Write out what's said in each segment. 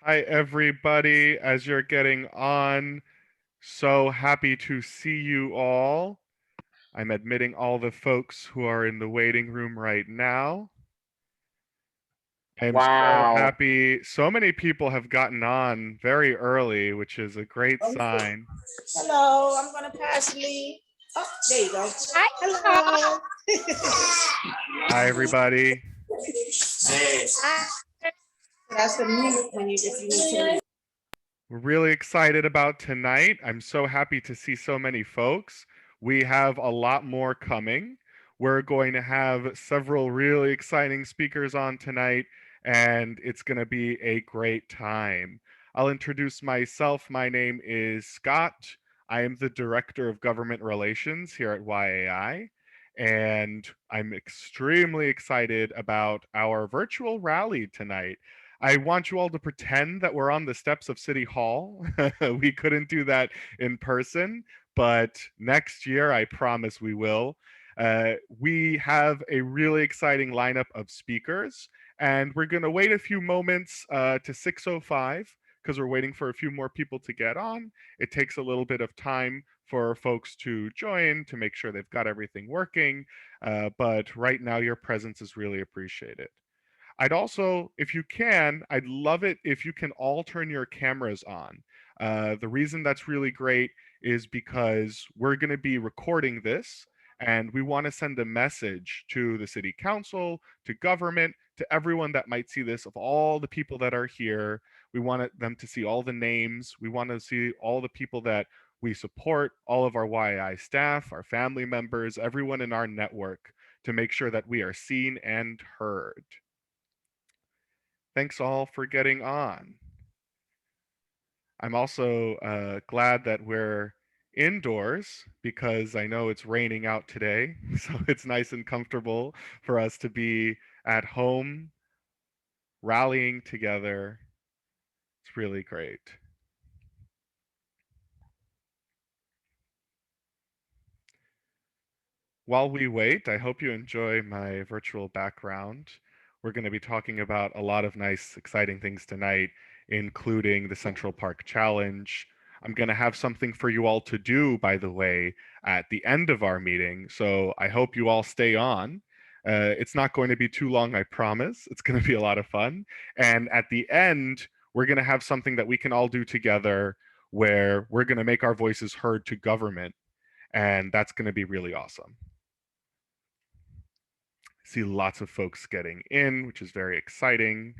Hi, everybody. As you're getting on, so happy to see you all. I'm admitting all the folks who are in the waiting room right now. I'm so Wow. happy. So many people have gotten on very early, which is a great sign. Hello, I'm going to pass Lee. Oh, there you go. Hi. Hello. Hi, everybody. Hey. That's the mute when you if you need to. We're really excited about tonight. I'm so happy to see so many folks. We have a lot more coming. We're going to have several really exciting speakers on tonight, and it's going to be a great time. I'll introduce myself. My name is Scott. I am the Director of Government Relations here at YAI, and I'm extremely excited about our virtual rally tonight. I want you all to pretend that we're on the steps of City Hall. We couldn't do that in person, but next year I promise we will. We have a really exciting lineup of speakers, and we're going to wait a few moments to 6:05 because we're waiting for a few more people to get on. It takes a little bit of time for folks to join to make sure they've got everything working, but right now your presence is really appreciated. I'd also, if you can, I'd love it if you can all turn your cameras on. The reason that's really great is because we're going to be recording this and we want to send a message to the city council, to government, to everyone that might see this, of all the people that are here. We want them to see all the names. We want to see all the people that we support, all of our YI staff, our family members, everyone in our network, to make sure that we are seen and heard. Thanks all for getting on. I'm also glad that we're indoors because I know it's raining out today. So it's nice and comfortable for us to be at home, rallying together. It's really great. While we wait, I hope you enjoy my virtual background. We're going to be talking about a lot of nice, exciting things tonight, including the Central Park Challenge. I'm going to have something for you all to do, by the way, at the end of our meeting. So I hope you all stay on. It's not going to be too long, I promise. It's going to be a lot of fun. And at the end, we're going to have something that we can all do together where we're going to make our voices heard to government. And that's going to be really awesome. See lots of folks getting in, which is very exciting.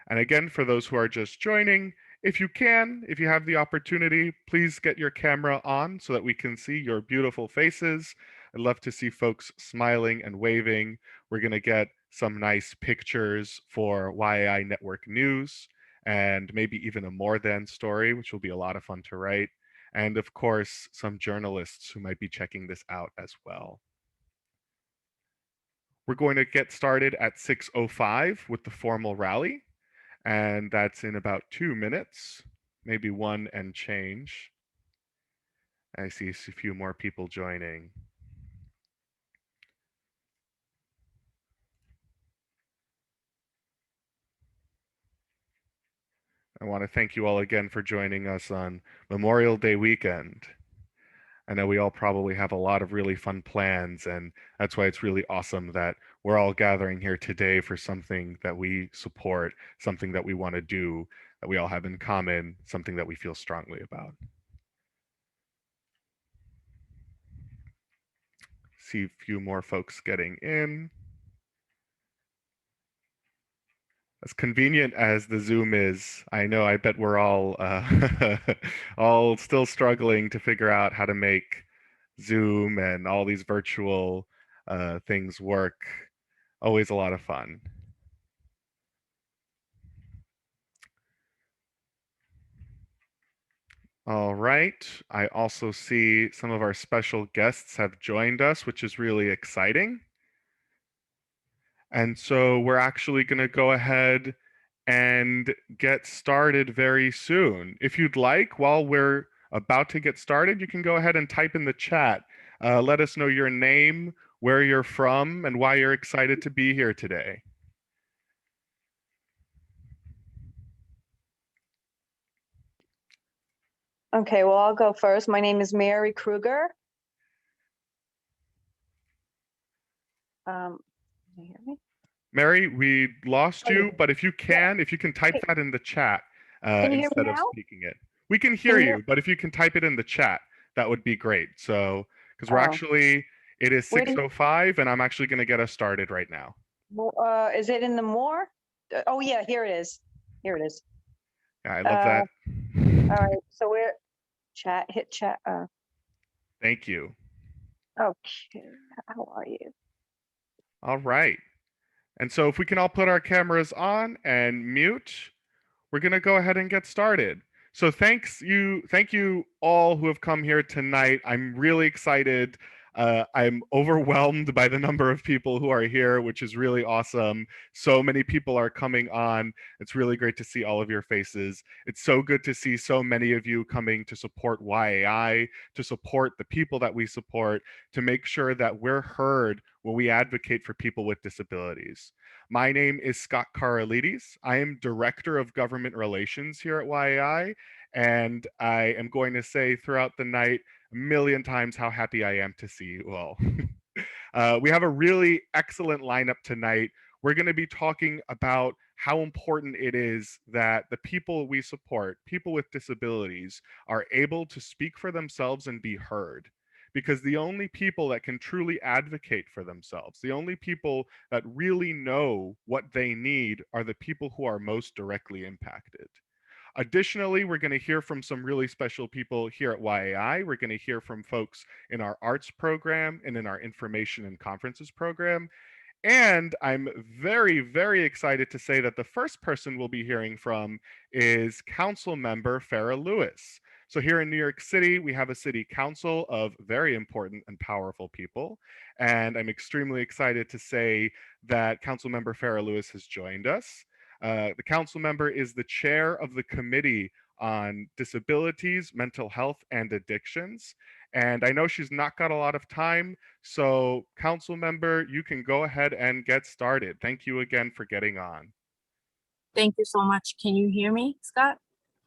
And again, for those who are just joining, if you can, if you have the opportunity, please get your camera on so that we can see your beautiful faces. I'd love to see folks smiling and waving. We're going to get some nice pictures for YAI Network News and maybe even a more than story, which will be a lot of fun to write. And of course, some journalists who might be checking this out as well. We're going to get started at 6:05 with the formal rally, and that's in about 2 minutes, maybe one and change. I see a few more people joining. I want to thank you all again for joining us on Memorial Day weekend. I know we all probably have a lot of really fun plans, and that's why it's really awesome that we're all gathering here today for something that we support, something that we want to do, that we all have in common, something that we feel strongly about. See a few more folks getting in. As convenient as the Zoom is, I know I bet we're all all still struggling to figure out how to make Zoom and all these virtual things work. Always a lot of fun. All right. I also see some of our special guests have joined us, which is really exciting. And so we're actually going to go ahead and get started very soon. If you'd like, while we're about to get started, you can go ahead and type in the chat. Let us know your name, where you're from, and why you're excited to be here today. Okay, well, I'll go first. My name is Mary Kruger. Can you hear me? Mary, we lost Oh, you, but if you can type Hey, that in the chat can you hear me instead of now? speaking it. We can Can hear you hear? you, but if you can type it in the chat, that would be great. So, because we're Oh, actually, it is where do 6:05, and I'm actually going to get us started right now. is it in the more? Oh, yeah, here it is. Here it is. Yeah, I love that. All right, so we're hit chat. Thank you. Okay, how are you? All right. And so if we can all put our cameras on and mute, we're going to go ahead and get started. So thank you all who have come here tonight. I'm really excited. I'm overwhelmed by the number of people who are here, which is really awesome. So many people are coming on. It's really great to see all of your faces. It's so good to see so many of you coming to support YAI, to support the people that we support, to make sure that we're heard when we advocate for people with disabilities. My name is Scott Karalides. I am Director of Government Relations here at YAI, and I am going to say throughout the night a million times how happy I am to see you all. We have a really excellent lineup tonight. We're going to be talking about how important it is that the people we support, people with disabilities, are able to speak for themselves and be heard. Because the only people that can truly advocate for themselves, the only people that really know what they need, are the people who are most directly impacted. Additionally, we're going to hear from some really special people here at YAI. We're going to hear from folks in our arts program and in our information and conferences program. And I'm very, very excited to say that the first person we'll be hearing from is Council Member Farah Lewis. So here in New York City, we have a city council of very important and powerful people. And I'm extremely excited to say that Council Member Farah Lewis has joined us. The council member is the chair of the Committee on Disabilities, Mental Health, and Addictions. And I know she's not got a lot of time, so council member, you can go ahead and get started. Thank you again for getting on. Thank you so much. Can you hear me, Scott?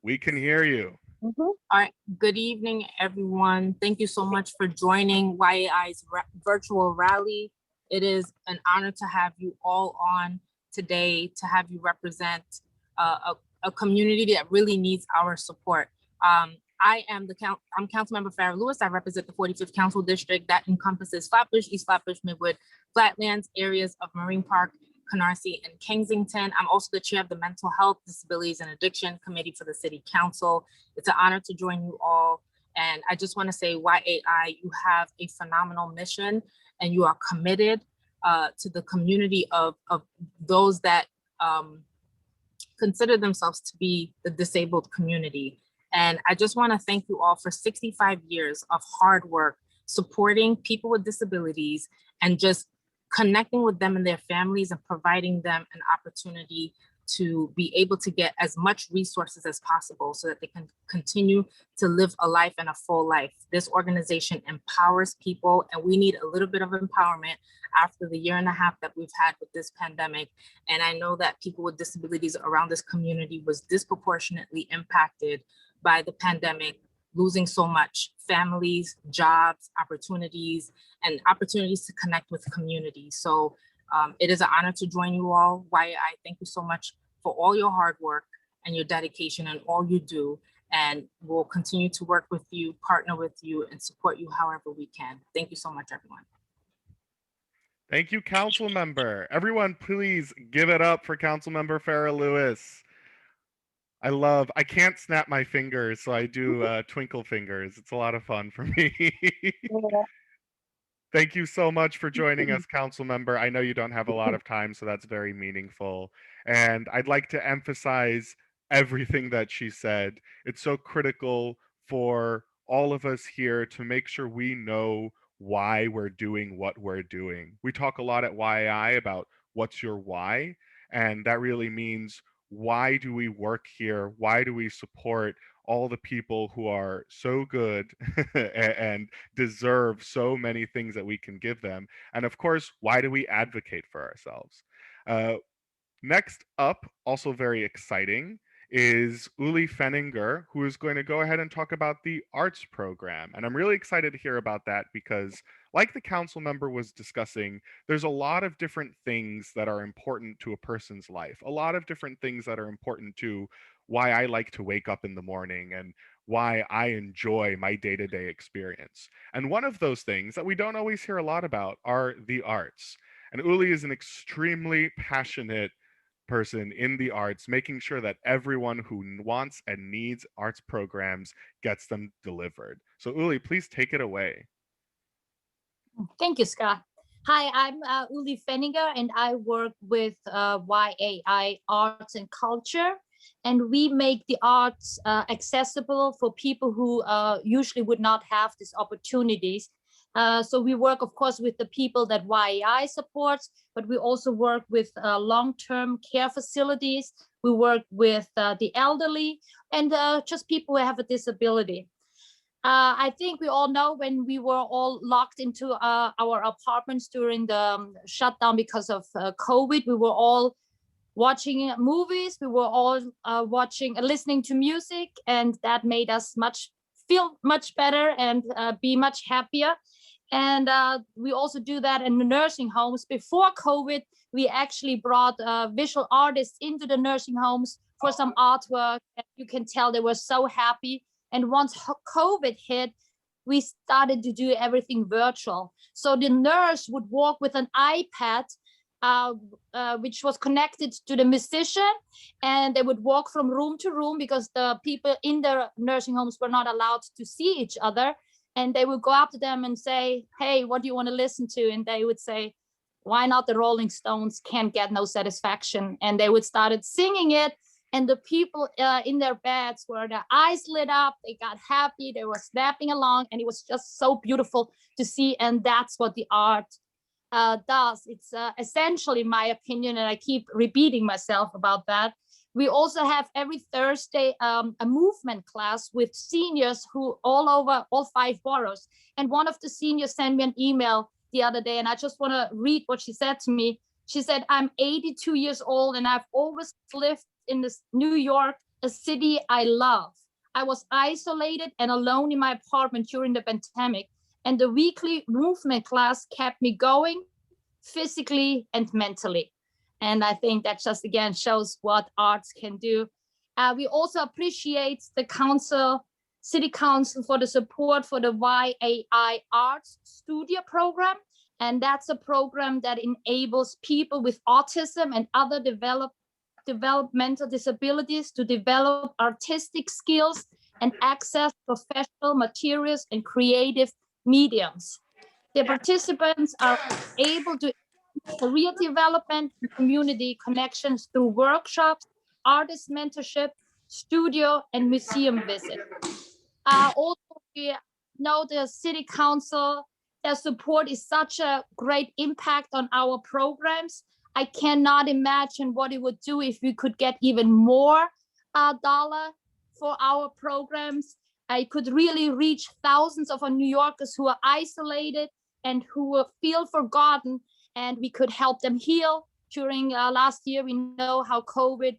We can hear you. All right. Good evening, everyone. Thank you so much for joining YAI's virtual rally. It is an honor to have you all on today, to have you represent a community that really needs our support. I'm Councilmember Farah Lewis. I represent the 45th Council District that encompasses Flatbush, East Flatbush, Midwood, Flatlands, areas of Marine Park, Canarsie, and Kensington. I'm also the chair of the Mental Health, Disabilities, and Addiction Committee for the City Council. It's an honor to join you all. And I just want to say, YAI, you have a phenomenal mission and you are committed to the community of those that consider themselves to be the disabled community. And I just want to thank you all for 65 years of hard work, supporting people with disabilities and just connecting with them and their families and providing them an opportunity to be able to get as much resources as possible so that they can continue to live a life and a full life. This organization empowers people, and we need a little bit of empowerment after the year and a half that we've had with this pandemic. And I know that people with disabilities around this community was disproportionately impacted by the pandemic, losing so much: families, jobs, opportunities, and opportunities to connect with community. So it is an honor to join you all. YAI, thank you so much for all your hard work and your dedication and all you do. And we'll continue to work with you, partner with you, and support you however we can. Thank you so much, everyone. Thank you, council member. Everyone, please give it up for council member Farah Lewis. I can't snap my fingers, so I do twinkle fingers. It's a lot of fun for me. Thank you so much for joining us, council member. I know you don't have a lot of time, so that's very meaningful. And I'd like to emphasize everything that she said. It's so critical for all of us here to make sure we know why we're doing what we're doing. We talk a lot at YI about what's your why, and that really means, why do we work here? Why do we support all the people who are so good and deserve so many things that we can give them? And of course, why do we advocate for ourselves? Next up, also very exciting, is Uli Fenninger, who is going to go ahead and talk about the arts program. And I'm really excited to hear about that because, like the council member was discussing, there's a lot of different things that are important to a person's life, a lot of different things that are important to why I like to wake up in the morning and why I enjoy my day to day experience. And one of those things that we don't always hear a lot about are the arts. And Uli is an extremely passionate person in the arts, making sure that everyone who wants and needs arts programs gets them delivered. So, Uli, please take it away. Thank you, Scott. Hi, I'm Uli Fenninger, and I work with YAI Arts and Culture. And we make the arts accessible for people who usually would not have these opportunities. So we work, of course, with the people that YAI supports, but we also work with long-term care facilities. We work with the elderly and just people who have a disability. I think we all know when we were all locked into our apartments during the shutdown because of COVID, we were all watching movies, we were all listening to music, and that made us feel much better and be much happier. And we also do that in the nursing homes. Before COVID, we actually brought visual artists into the nursing homes for some artwork. And you can tell they were so happy. And once COVID hit, we started to do everything virtual. So the nurse would walk with an iPad, which was connected to the musician, and they would walk from room to room because the people in the nursing homes were not allowed to see each other. And they would go up to them and say, hey, what do you want to listen to? And they would say, why not the Rolling Stones, Can't Get No Satisfaction? And they would start singing it. And the people in their beds were their eyes lit up, they got happy, they were snapping along, and it was just so beautiful to see. And that's what the art does. It's essentially, my opinion, and I keep repeating myself about that. We also have every Thursday a movement class with seniors who all over all 5 boroughs. And one of the seniors sent me an email the other day, and I just want to read what she said to me. She said, I'm 82 years old, and I've always lived in this New York, a city I love. I was isolated and alone in my apartment during the pandemic, and the weekly movement class kept me going physically and mentally. And I think that just again shows what arts can do. We also appreciate the City Council for the support for the YAI Arts Studio program. And that's a program that enables people with autism and other developmental disabilities to develop artistic skills and access professional materials and creative mediums. The participants are able to career development and community connections through workshops, artist mentorship, studio, and museum visits. Also, we know the City Council, their support is such a great impact on our programs. I cannot imagine what it would do if we could get even more dollar for our programs. I could really reach thousands of our New Yorkers who are isolated and who feel forgotten, and we could help them heal. During last year, we know how COVID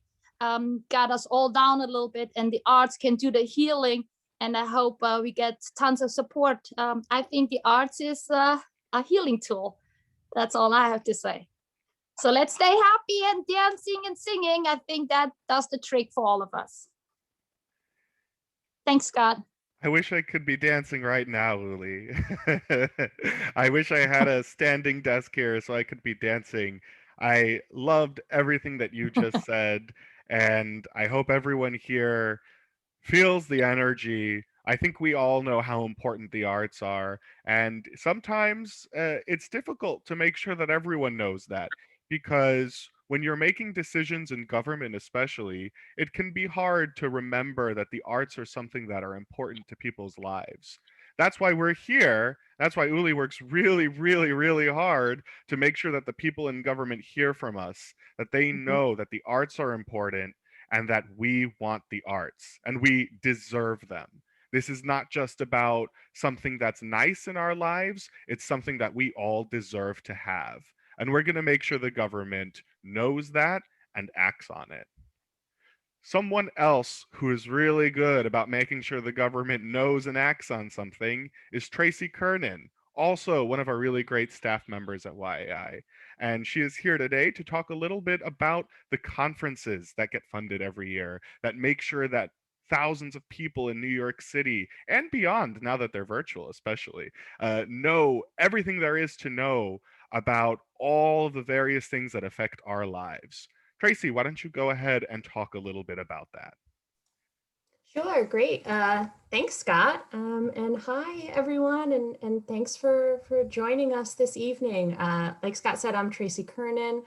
got us all down a little bit, and the arts can do the healing. And I hope we get tons of support. I think the arts is a healing tool. That's all I have to say. So let's stay happy and dancing and singing. I think that does the trick for all of us. Thanks, Scott. I wish I could be dancing right now, Uli. I wish I had a standing desk here so I could be dancing. I loved everything that you just said, and I hope everyone here feels the energy. I think we all know how important the arts are, and sometimes it's difficult to make sure that everyone knows that, because when you're making decisions in government, especially, it can be hard to remember that the arts are something that are important to people's lives. That's why we're here. That's why Uli works really, really, really hard to make sure that the people in government hear from us, that they know that the arts are important and that we want the arts and we deserve them. This is not just about something that's nice in our lives, it's something that we all deserve to have. And we're going to make sure the government knows that and acts on it. Someone else who is really good about making sure the government knows and acts on something is Tracy Kernan, also one of our really great staff members at YAI. And she is here today to talk a little bit about the conferences that get funded every year that make sure that thousands of people in New York City and beyond, now that they're virtual especially, know everything there is to know about all of the various things that affect our lives. Tracy, why don't you go ahead and talk a little bit about that? Sure, great. Thanks, Scott. And hi, everyone, and thanks for joining us this evening. Like Scott said, I'm Tracy Kernan.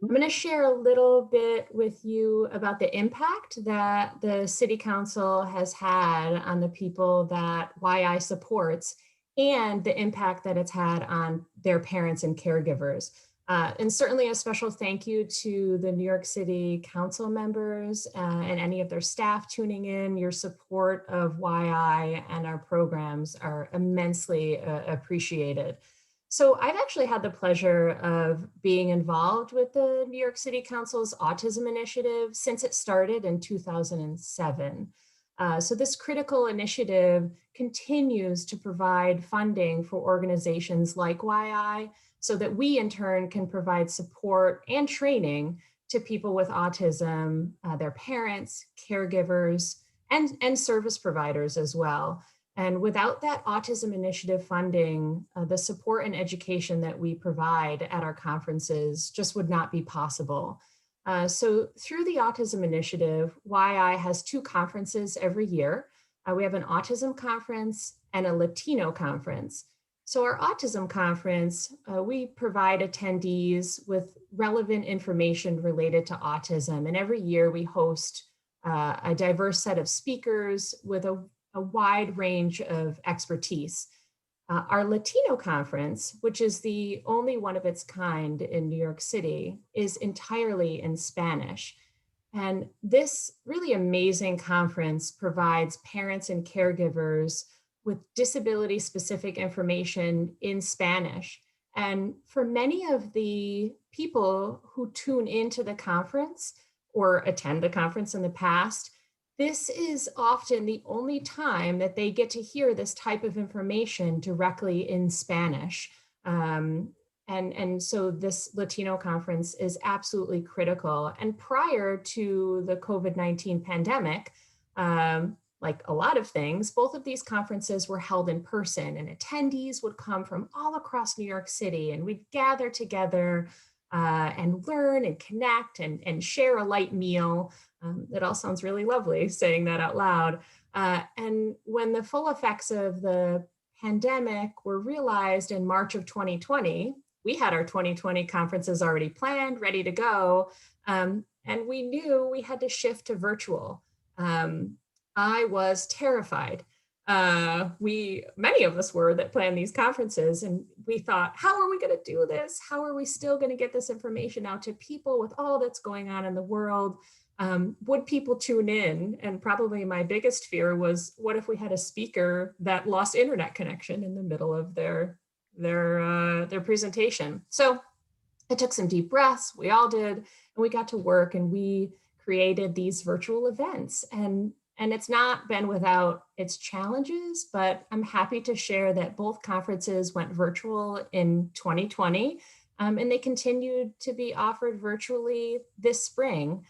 I'm going to share a little bit with you about the impact that the City Council has had on the people that YI supports and the impact that it's had on their parents and caregivers. And certainly a special thank you to the New York City Council members and any of their staff tuning in. Your support of YI and our programs are immensely appreciated. So I've actually had the pleasure of being involved with the New York City Council's Autism Initiative since it started in 2007. So this critical initiative continues to provide funding for organizations like YI so that we in turn can provide support and training to people with autism, their parents, caregivers, and service providers as well. And without that Autism Initiative funding, the support and education that we provide at our conferences just would not be possible. So through the Autism Initiative, YI has 2 conferences every year. We have an Autism Conference and a Latino Conference. So our Autism Conference, we provide attendees with relevant information related to autism. And every year we host a diverse set of speakers with a wide range of expertise. Our Latino Conference, which is the only one of its kind in New York City, is entirely in Spanish. And this really amazing conference provides parents and caregivers with disability-specific information in Spanish. And for many of the people who tune into the conference or attend the conference in the past, this is often the only time that they get to hear this type of information directly in Spanish. And so this Latino conference is absolutely critical. And prior to the COVID-19 pandemic, like a lot of things, both of these conferences were held in person, and attendees would come from all across New York City, and we'd gather together and learn and connect and share a light meal. It all sounds really lovely saying that out loud. And when the full effects of the pandemic were realized in March of 2020, we had our 2020 conferences already planned, ready to go. And we knew we had to shift to virtual. I was terrified. Many of us were that planned these conferences, and we thought, how are we going to do this? How are we still going to get this information out to people with all that's going on in the world? Would people tune in? And probably my biggest fear was, what if we had a speaker that lost internet connection in the middle of their presentation? So I took some deep breaths, we all did, and we got to work and we created these virtual events. And it's not been without its challenges, but I'm happy to share that both conferences went virtual in 2020, and they continued to be offered virtually this spring.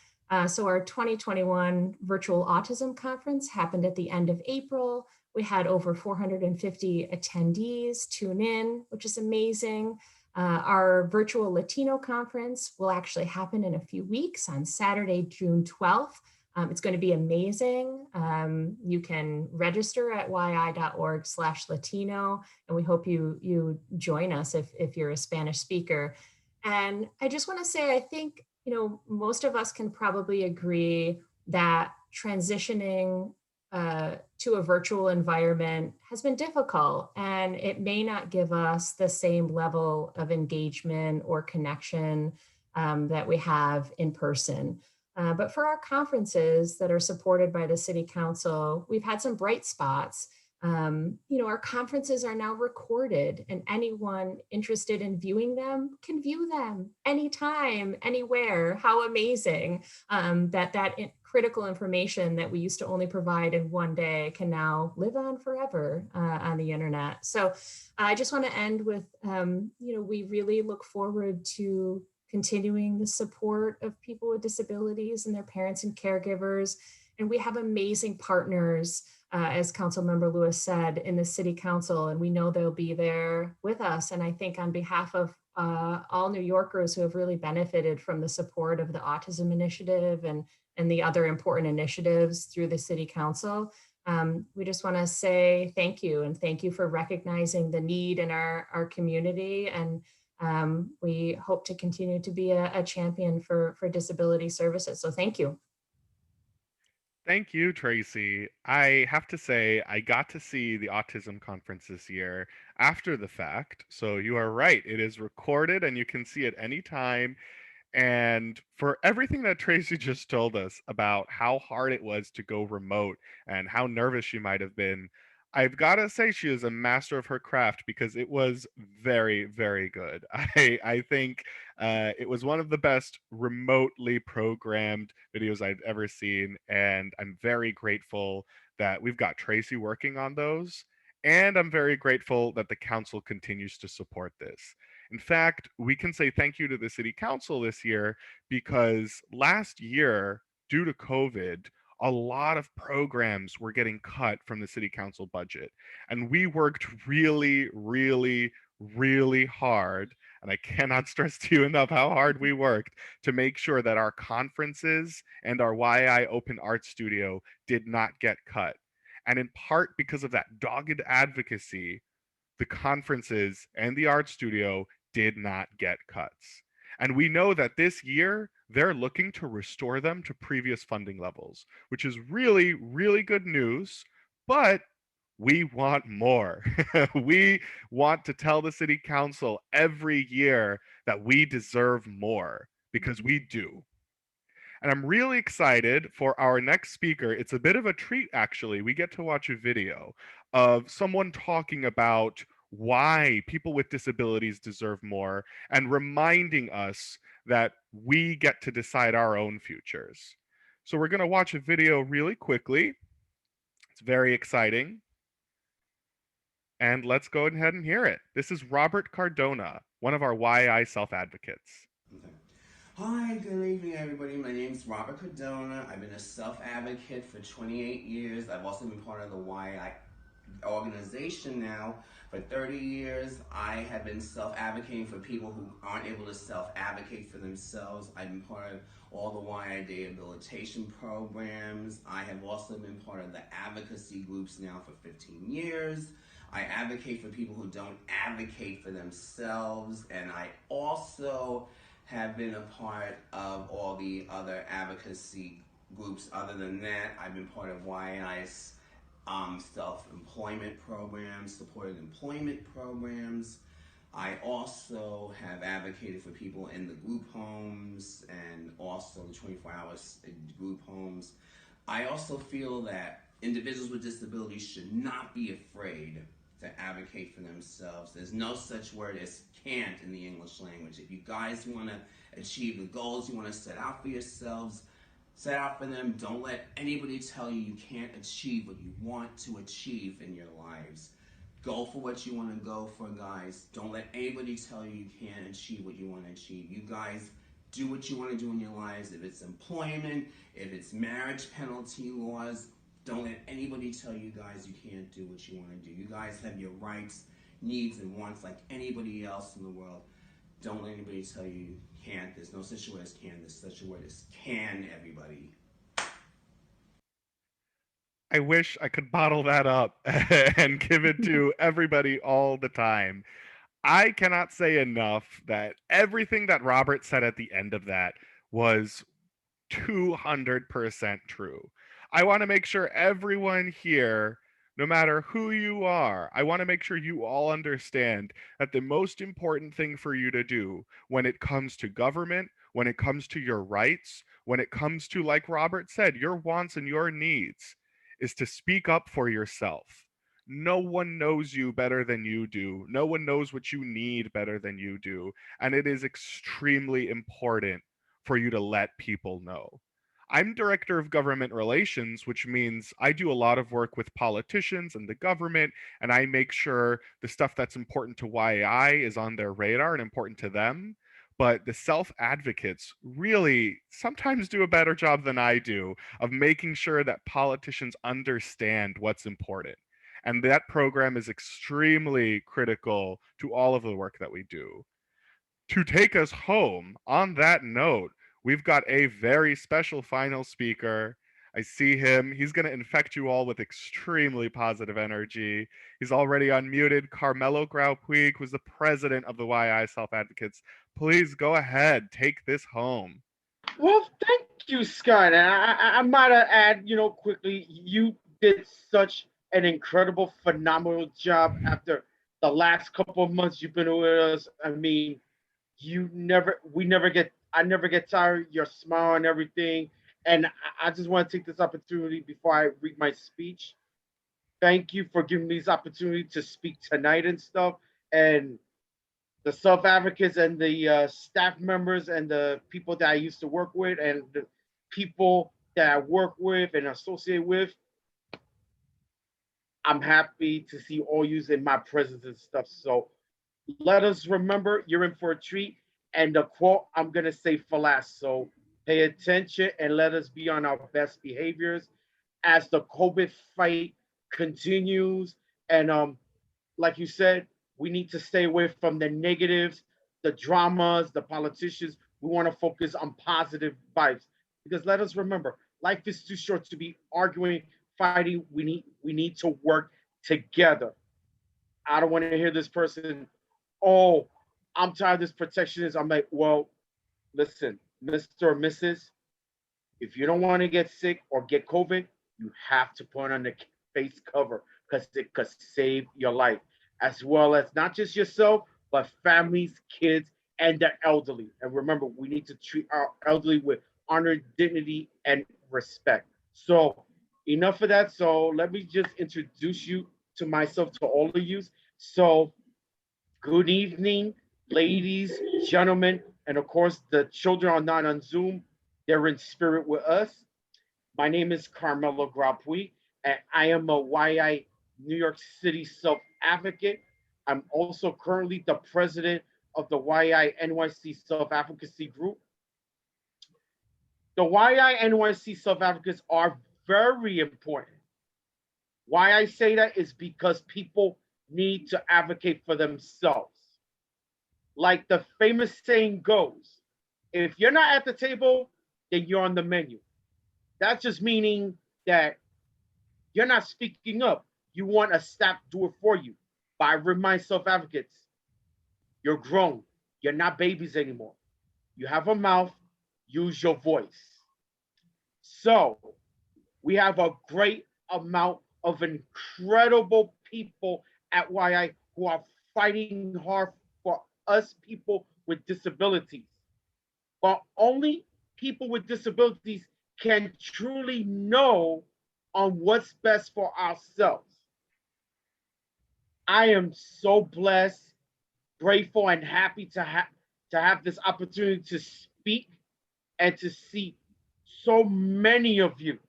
So our 2021 virtual autism conference happened at the end of April. We had over 450 attendees tune in, which is amazing. Our virtual Latino conference will actually happen in a few weeks on Saturday, June 12th. It's going to be amazing. You can register at yi.org/Latino, and we hope you join us if you're a Spanish speaker. And I just want to say, I think, most of us can probably agree that transitioning to a virtual environment has been difficult, and it may not give us the same level of engagement or connection that we have in person. But for our conferences that are supported by the City Council, we've had some bright spots. Our conferences are now recorded, and anyone interested in viewing them can view them anytime, anywhere. How amazing that critical information that we used to only provide in one day can now live on forever on the internet. So I just want to end with, we really look forward to continuing the support of people with disabilities and their parents and caregivers. And we have amazing partners, as Councilmember Lewis said, in the City Council, and we know they'll be there with us. And I think on behalf of all New Yorkers who have really benefited from the support of the Autism Initiative and the other important initiatives through the City Council, we just want to say thank you, and thank you for recognizing the need in our community. And we hope to continue to be a champion for disability services. So thank you. Thank you, Tracy. I have to say, I got to see the Autism Conference this year after the fact. So you are right. It is recorded and you can see it anytime. And for everything that Tracy just told us about how hard it was to go remote and how nervous she might have been, I've got to say she is a master of her craft because it was very, very good. I think it was one of the best remotely programmed videos I've ever seen. And I'm very grateful that we've got Tracy working on those. And I'm very grateful that the council continues to support this. In fact, we can say thank you to the city council this year because last year, due to COVID, a lot of programs were getting cut from the city council budget. And we worked really, really, really hard. And I cannot stress to you enough how hard we worked to make sure that our conferences and our YI Open Art Studio did not get cut. And in part because of that dogged advocacy, the conferences and the art studio did not get cuts. And we know that this year they're looking to restore them to previous funding levels, which is really, really good news. But we want more. We want to tell the city council every year that we deserve more because we do. And I'm really excited for our next speaker. It's a bit of a treat, actually. We get to watch a video of someone talking about why people with disabilities deserve more and reminding us that we get to decide our own futures. So we're going to watch a video really quickly. It's very exciting. And let's go ahead and hear it. This is Robert Cardona, one of our YI self-advocates. Okay. Hi, good evening, everybody. My name is Robert Cordona. I've been a self-advocate for 28 years. I've also been part of the YI organization now for 30 years. I have been self-advocating for people who aren't able to self-advocate for themselves. I've been part of all the YI rehabilitation programs. I have also been part of the advocacy groups now for 15 years. I advocate for people who don't advocate for themselves, and I also have been a part of all the other advocacy groups. Other than that, I've been part of YI's self-employment programs, supported employment programs. I also have advocated for people in the group homes and also the 24 hours group homes. I also feel that individuals with disabilities should not be afraid to advocate for themselves. There's no such word as can't in the English language. If you guys want to achieve the goals you want to set out for yourselves, set out for them. Don't let anybody tell you you can't achieve what you want to achieve in your lives. Go for what you want to go for, guys. Don't let anybody tell you you can't achieve what you want to achieve. You guys do what you want to do in your lives. If it's employment, if it's marriage penalty laws, don't let anybody tell you guys you can't do what you want to do. You guys have your rights, needs, and wants like anybody else in the world. Don't let anybody tell you you can't. There's no such word as can. There's such a word as can, everybody. I wish I could bottle that up and give it to everybody all the time. I cannot say enough that everything that Robert said at the end of that was 200% true. I want to make sure everyone here, no matter who you are, I want to make sure you all understand that the most important thing for you to do when it comes to government, when it comes to your rights, when it comes to, like Robert said, your wants and your needs, is to speak up for yourself. No one knows you better than you do. No one knows what you need better than you do. And it is extremely important for you to let people know. I'm director of government relations, which means I do a lot of work with politicians and the government, and I make sure the stuff that's important to YI is on their radar and important to them. But the self advocates really sometimes do a better job than I do of making sure that politicians understand what's important. And that program is extremely critical to all of the work that we do. To take us home, on that note, we've got a very special final speaker. I see him. He's going to infect you all with extremely positive energy. He's already unmuted. Carmelo Grau-Puig, who's the president of the YI Self Advocates. Please go ahead, take this home. Well, thank you, Scott. And I might add, quickly, you did such an incredible, phenomenal job after the last couple of months you've been with us. I mean, I never get tired of your smile and everything. And I just want to take this opportunity before I read my speech. Thank you for giving me this opportunity to speak tonight and stuff. And the self advocates and the staff members and the people that I used to work with and the people that I work with and associate with. I'm happy to see all you in my presence and stuff. So let us remember you're in for a treat. And the quote I'm going to say for last. So pay attention and let us be on our best behaviors as the COVID fight continues. And like you said, we need to stay away from the negatives, the dramas, the politicians. We want to focus on positive vibes because let us remember, life is too short to be arguing, fighting. We need to work together. I don't want to hear this person, oh, I'm tired of this protectionist. I'm like, well, listen, Mr. or Mrs., if you don't want to get sick or get COVID, you have to put on the face cover because it could save your life, as well as not just yourself, but families, kids, and the elderly. And remember, we need to treat our elderly with honor, dignity, and respect. So enough of that. So let me just introduce you to myself, to all of you. So good evening, ladies, gentlemen, and of course, the children are not on Zoom. They're in spirit with us. My name is Carmelo Grau-Puig, and I am a YI New York City self-advocate. I'm also currently the president of the YI NYC Self-Advocacy Group. The YI NYC self-advocates are very important. Why I say that is because people need to advocate for themselves. Like the famous saying goes, if you're not at the table, then you're on the menu. That's just meaning that you're not speaking up. You want a staff to do it for you. But I remind self-advocates, you're grown. You're not babies anymore. You have a mouth, use your voice. So we have a great amount of incredible people at YI who are fighting hard for us people with disabilities. But only people with disabilities can truly know on what's best for ourselves. I am so blessed, grateful, and happy to have this opportunity to speak and to see so many of you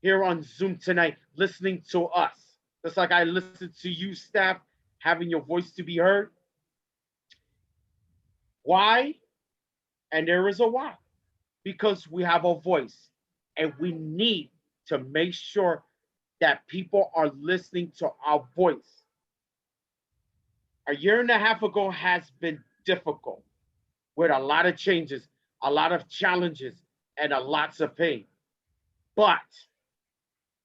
here on Zoom tonight listening to us. Just like I listened to you, staff, having your voice to be heard. Why? And there is a why. Because we have a voice and we need to make sure that people are listening to our voice. A year and a half ago has been difficult with a lot of changes, a lot of challenges, and a lots of pain. But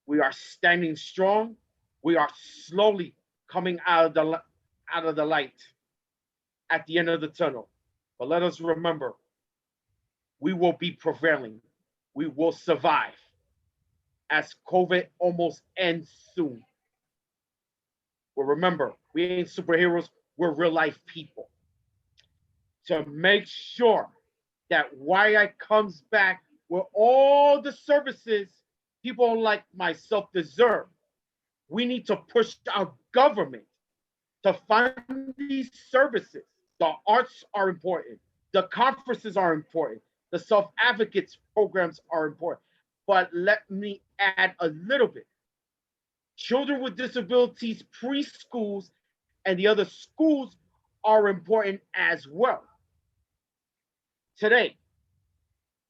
we are standing strong. We are slowly coming out of the light at the end of the tunnel. But let us remember, we will be prevailing. We will survive as COVID almost ends soon. Well, remember, we ain't superheroes, we're real life people. To make sure that YI comes back with all the services people like myself deserve, we need to push our government to fund these services. The arts are important. The conferences are important. The self-advocates programs are important. But let me add a little bit. Children with disabilities, preschools, and the other schools are important as well. Today,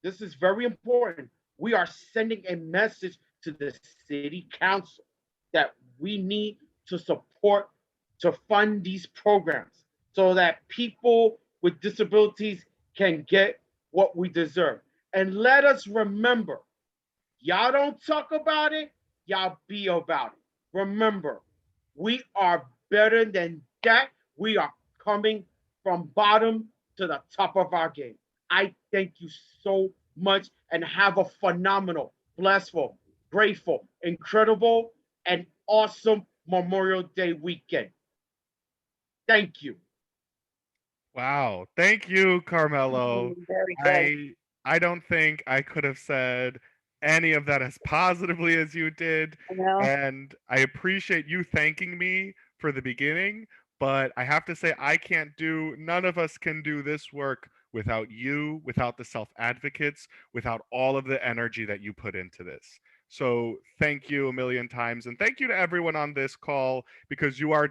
this is very important. We are sending a message to the city council that we need to support, to fund these programs so that people with disabilities can get what we deserve. And let us remember, y'all don't talk about it, y'all be about it. Remember, we are better than that. We are coming from bottom to the top of our game. I thank you so much and have a phenomenal, blissful, grateful, incredible, and awesome Memorial Day weekend. Thank you. Wow. Thank you, Carmelo. Very good. I don't think I could have said any of that as positively as you did. I know. And I appreciate you thanking me for the beginning, but I have to say none of us can do this work without you, without the self-advocates, without all of the energy that you put into this. So thank you a million times. And thank you to everyone on this call because you are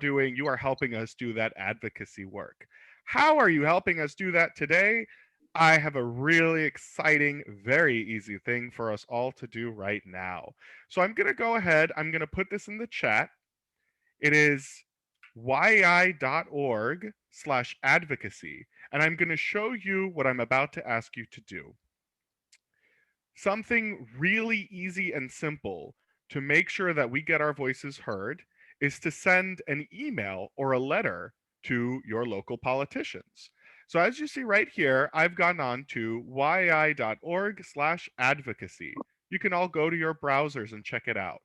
helping us do that advocacy work. How are you helping us do that today? I have a really exciting, very easy thing for us all to do right now. So I'm going to go ahead, I'm going to put this in the chat. It is yei.org/advocacy, and I'm going to show you what I'm about to ask you to do. Something really easy and simple to make sure that we get our voices heard is to send an email or a letter to your local politicians. So as you see right here, I've gone on to yei.org/advocacy. You can all go to your browsers and check it out.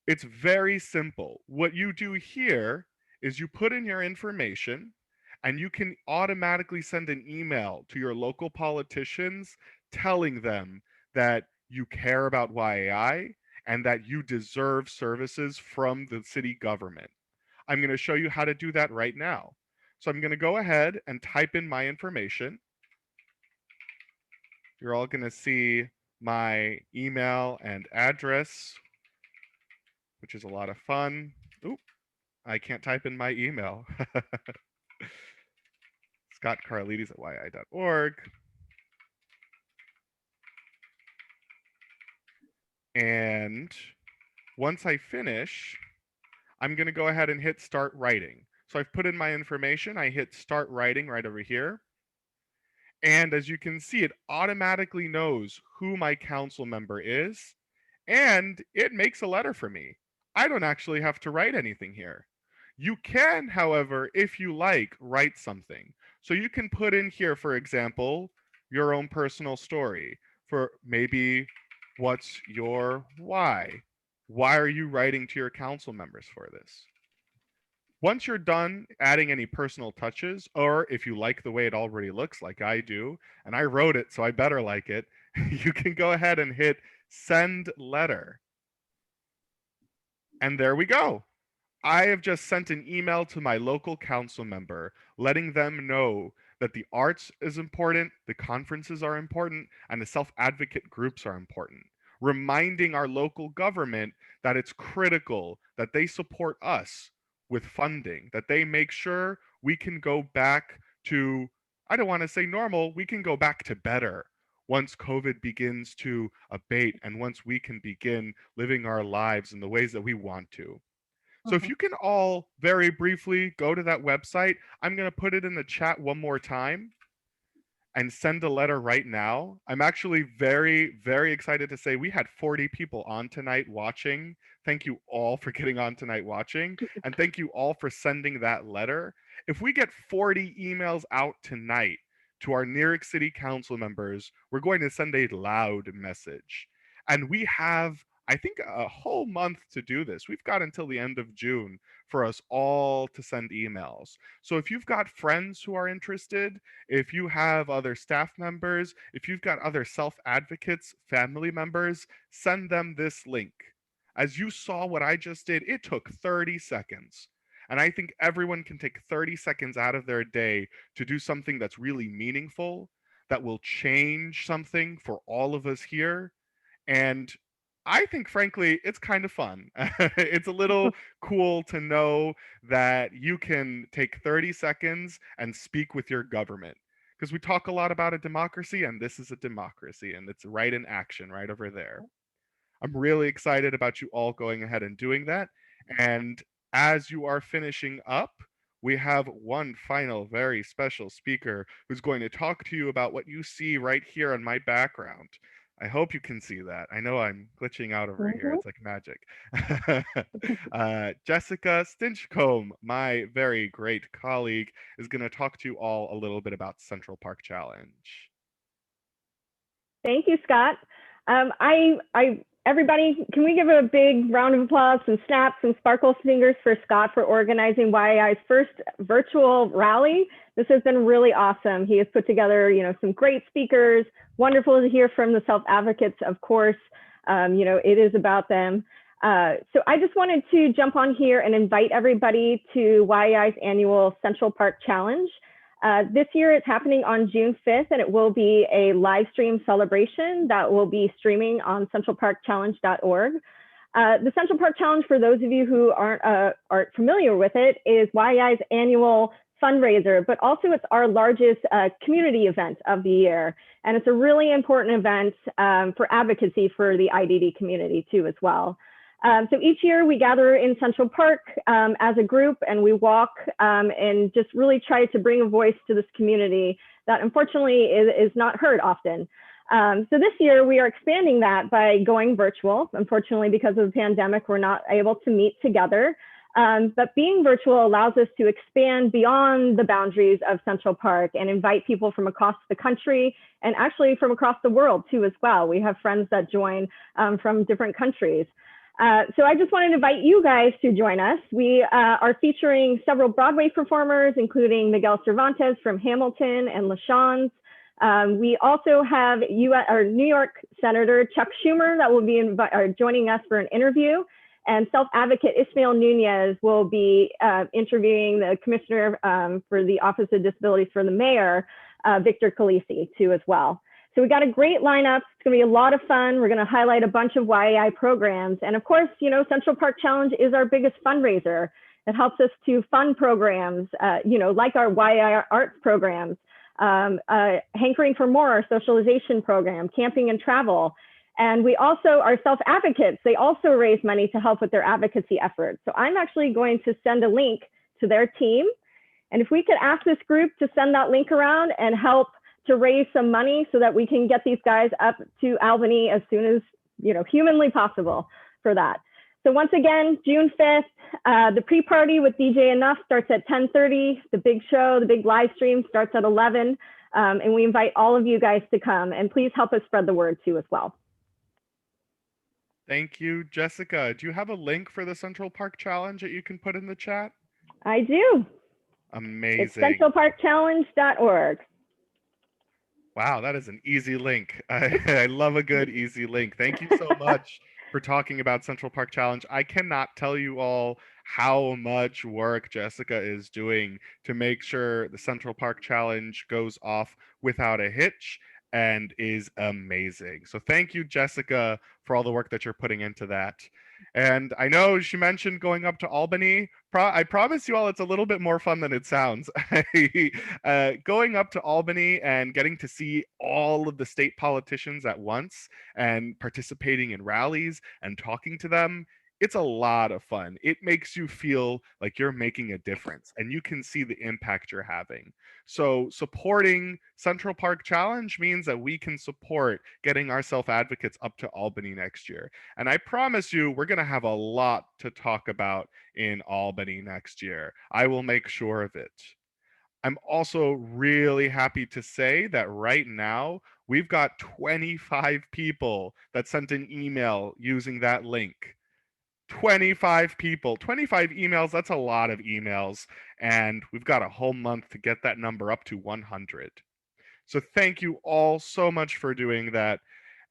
It's very simple. What you do here is you put in your information and you can automatically send an email to your local politicians telling them that you care about YAI and that you deserve services from the city government. I'm going to show you how to do that right now. So I'm going to go ahead and type in my information. You're all going to see my email and address, which is a lot of fun. Oop, I can't type in my email. scottcarlides@yai.org. And once I finish, I'm going to go ahead and hit start writing. So I've put in my information. I hit start writing right over here. And as you can see, it automatically knows who my council member is, and it makes a letter for me. I don't actually have to write anything here. You can, however, if you like, write something. So you can put in here, for example, your own personal story for maybe what's your why? Why are you writing to your council members for this? Once you're done adding any personal touches, or if you like the way it already looks like I do, and I wrote it, so I better like it, you can go ahead and hit send letter. And there we go. I have just sent an email to my local council member, letting them know that the arts is important, the conferences are important, and the self-advocate groups are important. Reminding our local government that it's critical that they support us with funding, that they make sure we can go back to, I don't want to say normal, we can go back to better once COVID begins to abate and once we can begin living our lives in the ways that we want to. So if you can all very briefly go to that website, I'm going to put it in the chat one more time and send a letter right now. I'm actually very, very excited to say we had 40 people on tonight watching. Thank you all for getting on tonight watching. And thank you all for sending that letter. If we get 40 emails out tonight to our New York City Council members, we're going to send a loud message. And we have, I think, a whole month to do this. We've got until the end of June for us all to send emails. So if you've got friends who are interested, if you have other staff members, if you've got other self-advocates, family members, send them this link. As you saw what I just did, it took 30 seconds. And I think everyone can take 30 seconds out of their day to do something that's really meaningful, that will change something for all of us here. And I think, frankly, it's kind of fun. It's a little cool to know that you can take 30 seconds and speak with your government. Because we talk a lot about a democracy, and this is a democracy, and it's right in action right over there. I'm really excited about you all going ahead and doing that. And as you are finishing up, we have one final very special speaker who's going to talk to you about what you see right here on my background. I hope you can see that. I know I'm glitching out over here. It's like magic. Jessica Stinchcombe, my very great colleague, is going to talk to you all a little bit about Central Park Challenge. Thank you, Scott. Everybody, can we give a big round of applause, some snaps, some sparkle fingers for Scott for organizing YAI's first virtual rally? This has been really awesome. He has put together, some great speakers. Wonderful to hear from the self-advocates, of course. It is about them. So I just wanted to jump on here and invite everybody to YAI's annual Central Park Challenge. This year it's happening on June 5th, and it will be a live stream celebration that will be streaming on centralparkchallenge.org. The Central Park Challenge, for those of you who aren't familiar with it, is YAI's annual fundraiser, but also it's our largest community event of the year. And it's a really important event for advocacy for the IDD community too as well. So each year we gather in Central Park as a group, and we walk and just really try to bring a voice to this community that unfortunately is not heard often. So this year we are expanding that by going virtual. Unfortunately, because of the pandemic, we're not able to meet together. But being virtual allows us to expand beyond the boundaries of Central Park and invite people from across the country and actually from across the world too as well. We have friends that join from different countries. So I just wanted to invite you guys to join us. We are featuring several Broadway performers, including Miguel Cervantes from Hamilton and LaChanze. We also have our New York Senator Chuck Schumer that will be joining us for an interview. And self-advocate Ismael Nunez will be interviewing the commissioner for the Office of Disabilities for the mayor, Victor Calisi, too, as well. So we got a great lineup. It's going to be a lot of fun. We're going to highlight a bunch of YAI programs. And of course, Central Park Challenge is our biggest fundraiser. It helps us to fund programs, like our YAI arts programs, Hankering for More, our socialization program, camping and travel. And we also, our self-advocates, they also raise money to help with their advocacy efforts. So I'm actually going to send a link to their team. And if we could ask this group to send that link around and help to raise some money so that we can get these guys up to Albany as soon as, humanly possible for that. So once again, June 5th, the pre-party with DJ Enough starts at 10:30. The big show, the big live stream starts at 11. And we invite all of you guys to come, and please help us spread the word too as well. Thank you, Jessica. Do you have a link for the Central Park Challenge that you can put in the chat? I do. Amazing. It's centralparkchallenge.org. Wow, that is an easy link. I love a good easy link. Thank you so much for talking about Central Park Challenge. I cannot tell you all how much work Jessica is doing to make sure the Central Park Challenge goes off without a hitch and is amazing. So thank you, Jessica, for all the work that you're putting into that. And I know she mentioned going up to Albany. I promise you all it's a little bit more fun than it sounds. Going up to Albany and getting to see all of the state politicians at once and participating in rallies and talking to them, it's a lot of fun. It makes you feel like you're making a difference and you can see the impact you're having. So supporting Central Park Challenge means that we can support getting our self-advocates up to Albany next year. And I promise you, we're going to have a lot to talk about in Albany next year. I will make sure of it. I'm also really happy to say that right now, we've got 25 people that sent an email using that link. 25 people, 25 emails, that's a lot of emails. And we've got a whole month to get that number up to 100. So thank you all so much for doing that.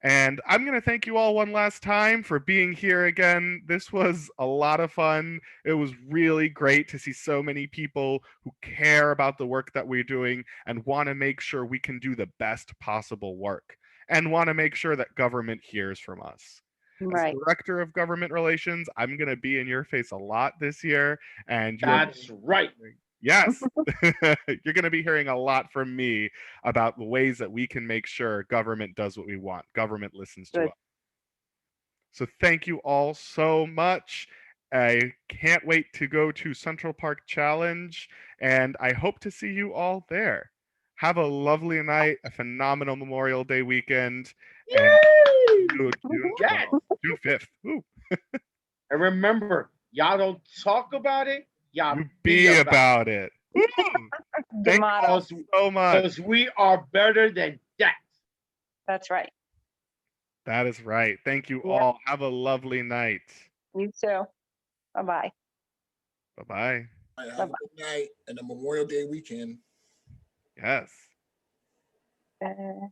And I'm going to thank you all one last time for being here again. This was a lot of fun. It was really great to see so many people who care about the work that we're doing and want to make sure we can do the best possible work and want to make sure that government hears from us. As Right. Director of Government Relations, I'm going to be in your face a lot this year. And you're That's right. Yes, you're going to be hearing a lot from me about the ways that we can make sure government does what we want. Government listens to Good. us. So thank you all so much. I can't wait to go to Central Park Challenge, and I hope to see you all there. Have a lovely night, a phenomenal Memorial Day weekend, and June Yes. June 5th. Ooh. And remember, y'all don't talk about it, y'all You be about it. Woo! Good Thank motto. you all so much. Because we are better than that. That's right. That is right. Thank you Yeah. all. Have a lovely night. You too. Bye-bye. Bye-bye. All right, have a good night and a Memorial Day weekend. Yes. Uh,